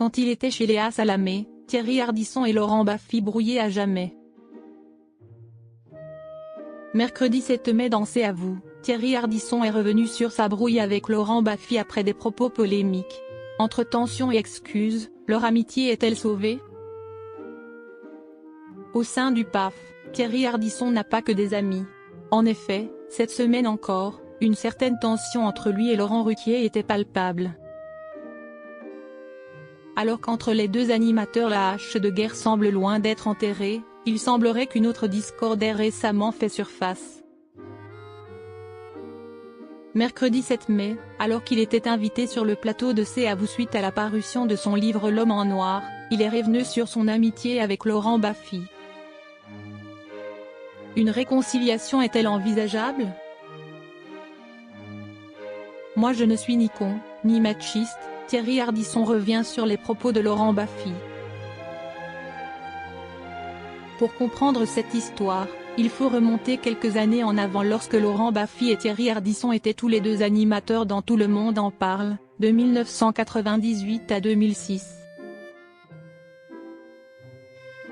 Quand il était chez Léa Salamé, Thierry Ardisson et Laurent Baffy brouillés à jamais. Mercredi 7 mai dans C'est à vous, Thierry Ardisson est revenu sur sa brouille avec Laurent Baffy après des propos polémiques. Entre tensions et excuses, leur amitié est-elle sauvée? Au sein du PAF, Thierry Ardisson n'a pas que des amis. En effet, cette semaine encore, une certaine tension entre lui et Laurent Ruquier était palpable. Alors qu'entre les deux animateurs la hache de guerre semble loin d'être enterrée, il semblerait qu'une autre discorde ait récemment fait surface. Mercredi 7 mai, alors qu'il était invité sur le plateau de C'est à vous suite à la parution de son livre L'homme en noir, il est revenu sur son amitié avec Laurent Baffy. Une réconciliation est-elle envisageable? Moi je ne suis ni con, ni machiste, Thierry Ardisson revient sur les propos de Laurent Baffy. Pour comprendre cette histoire, il faut remonter quelques années en avant lorsque Laurent Baffy et Thierry Ardisson étaient tous les deux animateurs dans Tout le monde en parle, de 1998 à 2006.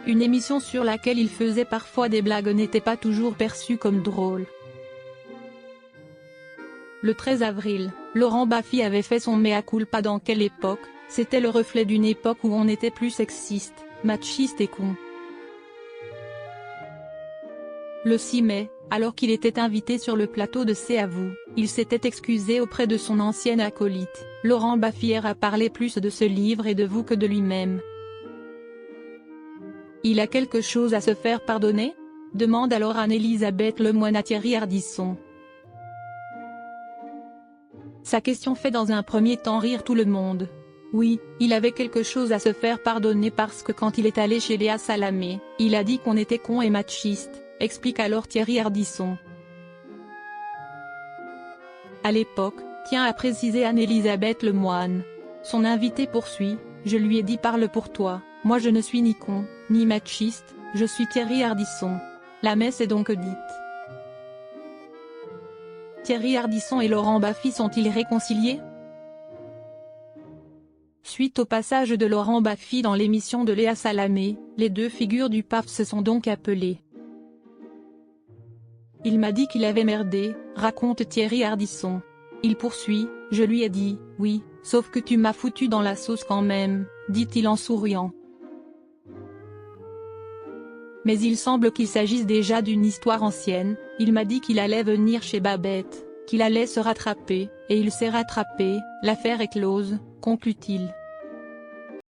Une émission sur laquelle ils faisaient parfois des blagues n'était pas toujours perçue comme drôle. Le 13 avril, Laurent Baffy avait fait son mea culpa. Dans quelle époque? C'était le reflet d'une époque où on était plus sexiste, machiste et con. Le 6 mai, alors qu'il était invité sur le plateau de C'est à vous, il s'était excusé auprès de son ancienne acolyte. Laurent Baffy a parlé plus de ce livre et de vous que de lui-même. Il a quelque chose à se faire pardonner? Demande alors Anne-Elisabeth Lemoine à Thierry Ardisson. Sa question fait dans un premier temps rire tout le monde. Oui, il avait quelque chose à se faire pardonner parce que quand il est allé chez Léa Salamé, il a dit qu'on était con et machiste, explique alors Thierry Ardisson. À l'époque, tient à préciser Anne-Elisabeth Lemoine. Son invité poursuit, je lui ai dit parle pour toi, moi je ne suis ni con, ni machiste, je suis Thierry Ardisson. La messe est donc dite. Thierry Ardisson et Laurent Baffy sont-ils réconciliés? Suite au passage de Laurent Baffy dans l'émission de Léa Salamé, les deux figures du PAF se sont donc appelées. Il m'a dit qu'il avait merdé, raconte Thierry Ardisson. Il poursuit, je lui ai dit, oui, sauf que tu m'as foutu dans la sauce quand même, dit-il en souriant. Mais il semble qu'il s'agisse déjà d'une histoire ancienne, il m'a dit qu'il allait venir chez Babette, qu'il allait se rattraper, et il s'est rattrapé, l'affaire est close, conclut-il.